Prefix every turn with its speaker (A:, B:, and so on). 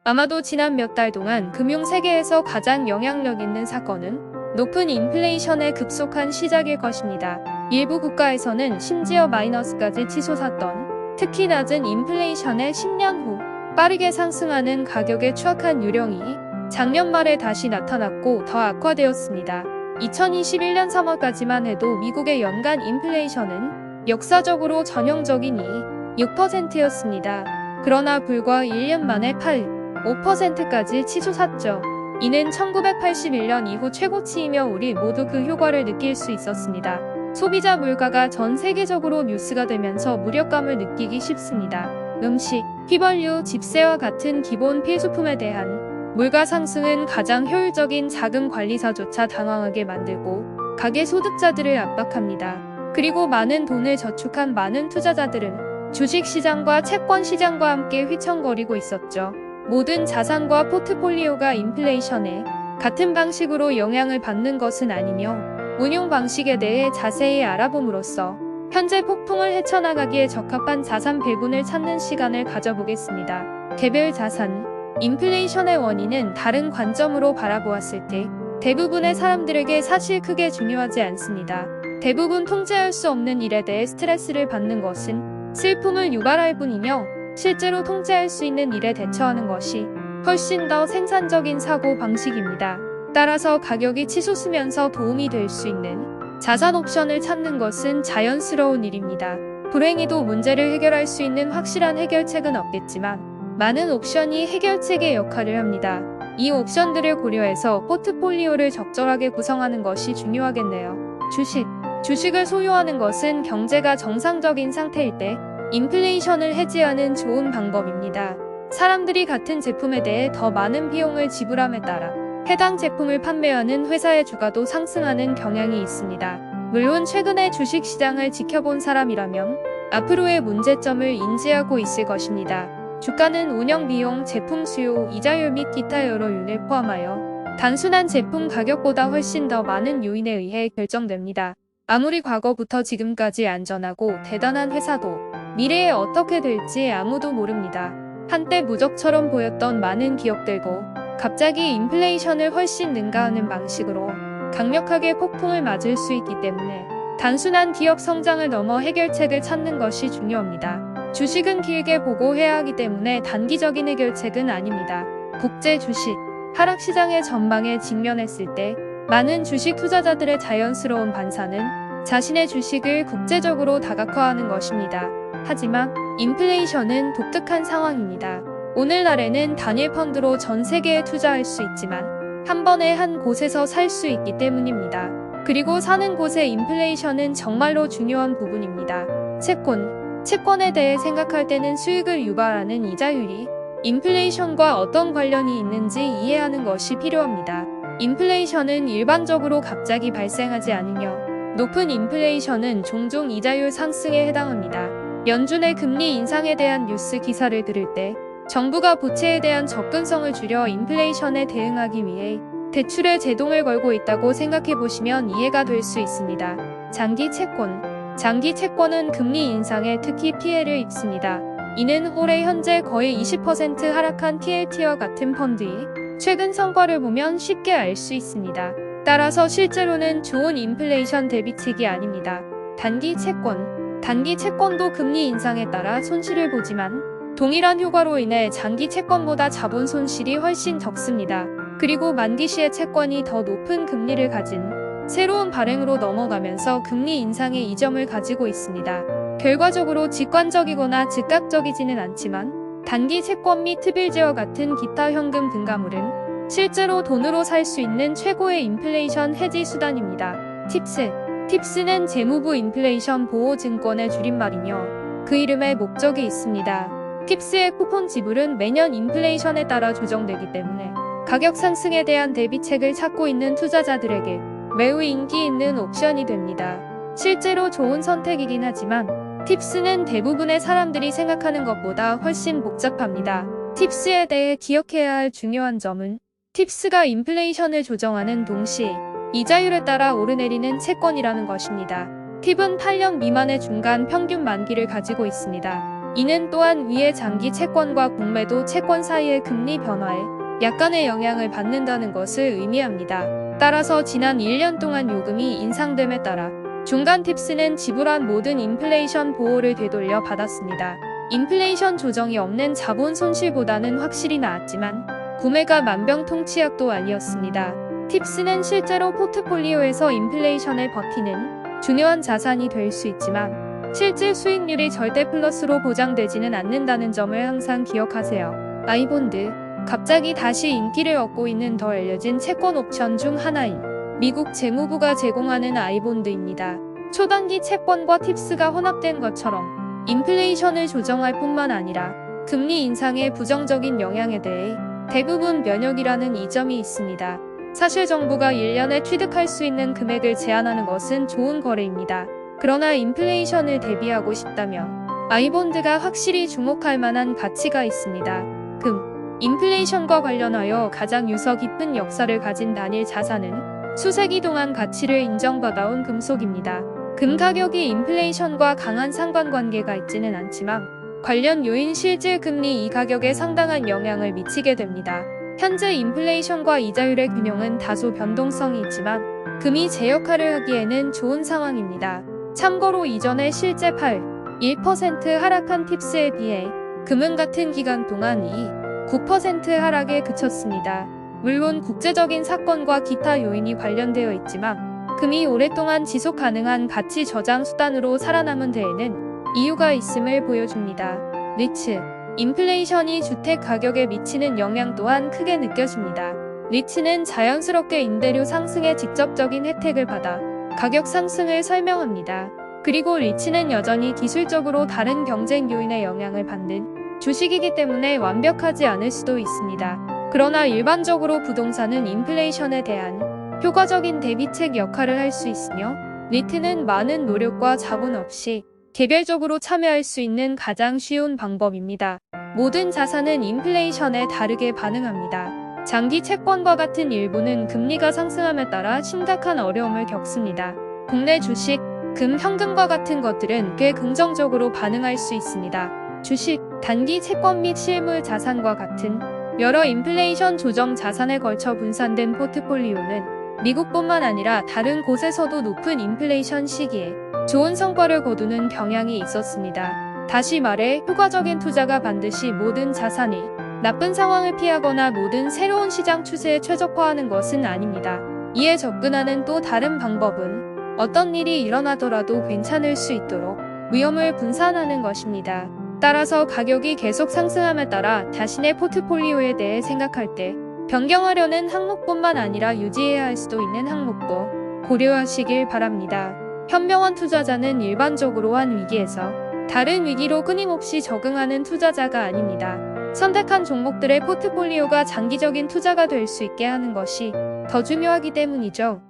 A: 아마도 지난 몇 달 동안 금융 세계에서 가장 영향력 있는 사건은 높은 인플레이션의 급속한 시작일 것입니다. 일부 국가에서는 심지어 마이너스까지 치솟았던, 특히 낮은 인플레이션의 10년 후 빠르게 상승하는 가격에 추악한 유령이 작년 말에 다시 나타났고 더 악화되었습니다. 2021년 3월까지만 해도 미국의 연간 인플레이션은 역사적으로 전형적인 6%였습니다. 그러나 불과 1년 만에 5%까지 치솟았죠. 이는 1981년 이후 최고치이며 우리 모두 그 효과를 느낄 수 있었습니다. 소비자 물가가 전 세계적으로 뉴스가 되면서 무력감을 느끼기 쉽습니다. 음식, 휘발유, 집세와 같은 기본 필수품에 대한 물가 상승은 가장 효율적인 자금 관리사조차 당황하게 만들고 가계 소득자들을 압박합니다. 그리고 많은 돈을 저축한 많은 투자자들은 주식시장과 채권시장과 함께 휘청거리고 있었죠. 모든 자산과 포트폴리오가 인플레이션에 같은 방식으로 영향을 받는 것은 아니며 운용 방식에 대해 자세히 알아봄으로써 현재 폭풍을 헤쳐나가기에 적합한 자산 배분을 찾는 시간을 가져보겠습니다. 개별 자산, 인플레이션의 원인은 다른 관점으로 바라보았을 때 대부분의 사람들에게 사실 크게 중요하지 않습니다. 대부분 통제할 수 없는 일에 대해 스트레스를 받는 것은 슬픔을 유발할 뿐이며 실제로 통제할 수 있는 일에 대처하는 것이 훨씬 더 생산적인 사고 방식입니다. 따라서 가격이 치솟으면서 도움이 될 수 있는 자산 옵션을 찾는 것은 자연스러운 일입니다. 불행히도 문제를 해결할 수 있는 확실한 해결책은 없겠지만 많은 옵션이 해결책의 역할을 합니다. 이 옵션들을 고려해서 포트폴리오를 적절하게 구성하는 것이 중요하겠네요. 주식을 소유하는 것은 경제가 정상적인 상태일 때 인플레이션을 해지하는 좋은 방법입니다. 사람들이 같은 제품에 대해 더 많은 비용을 지불함에 따라 해당 제품을 판매하는 회사의 주가도 상승하는 경향이 있습니다. 물론 최근에 주식시장을 지켜본 사람이라면 앞으로의 문제점을 인지하고 있을 것입니다. 주가는 운영 비용, 제품 수요, 이자율 및 기타 여러 요인을 포함하여 단순한 제품 가격보다 훨씬 더 많은 요인에 의해 결정됩니다. 아무리 과거부터 지금까지 안전하고 대단한 회사도 미래에 어떻게 될지 아무도 모릅니다. 한때 무적처럼 보였던 많은 기업들도 갑자기 인플레이션을 훨씬 능가하는 방식으로 강력하게 폭풍을 맞을 수 있기 때문에 단순한 기업 성장을 넘어 해결책을 찾는 것이 중요합니다. 주식은 길게 보고 해야 하기 때문에 단기적인 해결책은 아닙니다. 국제 주식 하락 시장의 전망에 직면했을 때 많은 주식 투자자들의 자연스러운 반사는 자신의 주식을 국제적으로 다각화하는 것입니다. 하지만 인플레이션은 독특한 상황입니다. 오늘날에는 단일 펀드로 전 세계에 투자할 수 있지만 한 번에 한 곳에서 살 수 있기 때문입니다. 그리고 사는 곳의 인플레이션은 정말로 중요한 부분입니다. 채권에 대해 생각할 때는 수익을 유발하는 이자율이 인플레이션과 어떤 관련이 있는지 이해하는 것이 필요합니다. 인플레이션은 일반적으로 갑자기 발생하지 않으며 높은 인플레이션은 종종 이자율 상승에 해당합니다. 연준의 금리 인상에 대한 뉴스 기사를 들을 때 정부가 부채에 대한 접근성을 줄여 인플레이션에 대응하기 위해 대출에 제동을 걸고 있다고 생각해 보시면 이해가 될 수 있습니다. 장기 채권은 금리 인상에 특히 피해를 입습니다. 이는 올해 현재 거의 20% 하락한 TLT와 같은 펀드의 최근 성과를 보면 쉽게 알 수 있습니다. 따라서 실제로는 좋은 인플레이션 대비책이 아닙니다. 단기 채권도 금리 인상에 따라 손실을 보지만 동일한 효과로 인해 장기 채권보다 자본 손실이 훨씬 적습니다. 그리고 만기 시의 채권이 더 높은 금리를 가진 새로운 발행으로 넘어가면서 금리 인상의 이점을 가지고 있습니다. 결과적으로 직관적이거나 즉각적이지는 않지만 단기 채권 및 특일제와 같은 기타 현금 등가물은 실제로 돈으로 살 수 있는 최고의 인플레이션 해지 수단입니다. 팁스는 재무부 인플레이션 보호 증권의 줄임말이며 그 이름에 목적이 있습니다. 팁스의 쿠폰 지불은 매년 인플레이션에 따라 조정되기 때문에 가격 상승에 대한 대비책을 찾고 있는 투자자들에게 매우 인기 있는 옵션이 됩니다. 실제로 좋은 선택이긴 하지만 팁스는 대부분의 사람들이 생각하는 것보다 훨씬 복잡합니다. 팁스에 대해 기억해야 할 중요한 점은 팁스가 인플레이션을 조정하는 동시에 이자율에 따라 오르내리는 채권이라는 것입니다. 팁은 8년 미만의 중간 평균 만기를 가지고 있습니다. 이는 또한 위의 장기 채권과 공매도 채권 사이의 금리 변화에 약간의 영향을 받는다는 것을 의미합니다. 따라서 지난 1년 동안 요금이 인상됨에 따라 중간 팁스는 지불한 모든 인플레이션 보호를 되돌려 받았습니다. 인플레이션 조정이 없는 자본 손실보다는 확실히 나았지만 구매가 만병통치약도 아니었습니다. 팁스는 실제로 포트폴리오에서 인플레이션을 버티는 중요한 자산이 될 수 있지만 실질 수익률이 절대 플러스로 보장되지는 않는다는 점을 항상 기억하세요. 아이본드, 갑자기 다시 인기를 얻고 있는 더 알려진 채권 옵션 중 하나인 미국 재무부가 제공하는 아이본드입니다. 초단기 채권과 팁스가 혼합된 것처럼 인플레이션을 조정할 뿐만 아니라 금리 인상의 부정적인 영향에 대해 대부분 면역이라는 이점이 있습니다. 사실 정부가 1년에 취득할 수 있는 금액을 제한하는 것은 좋은 거래입니다. 그러나 인플레이션을 대비하고 싶다면 아이본드가 확실히 주목할 만한 가치가 있습니다. 인플레이션과 관련하여 가장 유서 깊은 역사를 가진 단일 자산은 수세기 동안 가치를 인정받아온 금속입니다. 금 가격이 인플레이션과 강한 상관관계가 있지는 않지만 관련 요인 실질 금리 이 가격에 상당한 영향을 미치게 됩니다. 현재 인플레이션과 이자율의 균형은 다소 변동성이 있지만 금이 제 역할을 하기에는 좋은 상황입니다. 참고로 이전에 실제 1% 하락한 팁스에 비해 금은 같은 기간 동안 9% 하락에 그쳤습니다. 물론 국제적인 사건과 기타 요인이 관련되어 있지만 금이 오랫동안 지속 가능한 가치 저장 수단으로 살아남은 데에는 이유가 있음을 보여줍니다. 리츠, 인플레이션이 주택 가격에 미치는 영향 또한 크게 느껴집니다. 리츠는 자연스럽게 임대료 상승에 직접적인 혜택을 받아 가격 상승을 설명합니다. 그리고 리츠는 여전히 기술적으로 다른 경쟁 요인의 영향을 받는 주식이기 때문에 완벽하지 않을 수도 있습니다. 그러나 일반적으로 부동산은 인플레이션에 대한 효과적인 대비책 역할을 할 수 있으며 리트는 많은 노력과 자본 없이 개별적으로 참여할 수 있는 가장 쉬운 방법입니다. 모든 자산은 인플레이션에 다르게 반응합니다. 장기 채권과 같은 일부는 금리가 상승함에 따라 심각한 어려움을 겪습니다. 국내 주식, 금, 현금과 같은 것들은 꽤 긍정적으로 반응할 수 있습니다. 주식, 단기 채권 및 실물 자산과 같은 여러 인플레이션 조정 자산에 걸쳐 분산된 포트폴리오는 미국뿐만 아니라 다른 곳에서도 높은 인플레이션 시기에 좋은 성과를 거두는 경향이 있었습니다. 다시 말해 효과적인 투자가 반드시 모든 자산이 나쁜 상황을 피하거나 모든 새로운 시장 추세에 최적화하는 것은 아닙니다. 이에 접근하는 또 다른 방법은 어떤 일이 일어나더라도 괜찮을 수 있도록 위험을 분산하는 것입니다. 따라서 가격이 계속 상승함에 따라 자신의 포트폴리오에 대해 생각할 때 변경하려는 항목뿐만 아니라 유지해야 할 수도 있는 항목도 고려하시길 바랍니다. 현명한 투자자는 일반적으로 한 위기에서 다른 위기로 끊임없이 적응하는 투자자가 아닙니다. 선택한 종목들의 포트폴리오가 장기적인 투자가 될 수 있게 하는 것이 더 중요하기 때문이죠.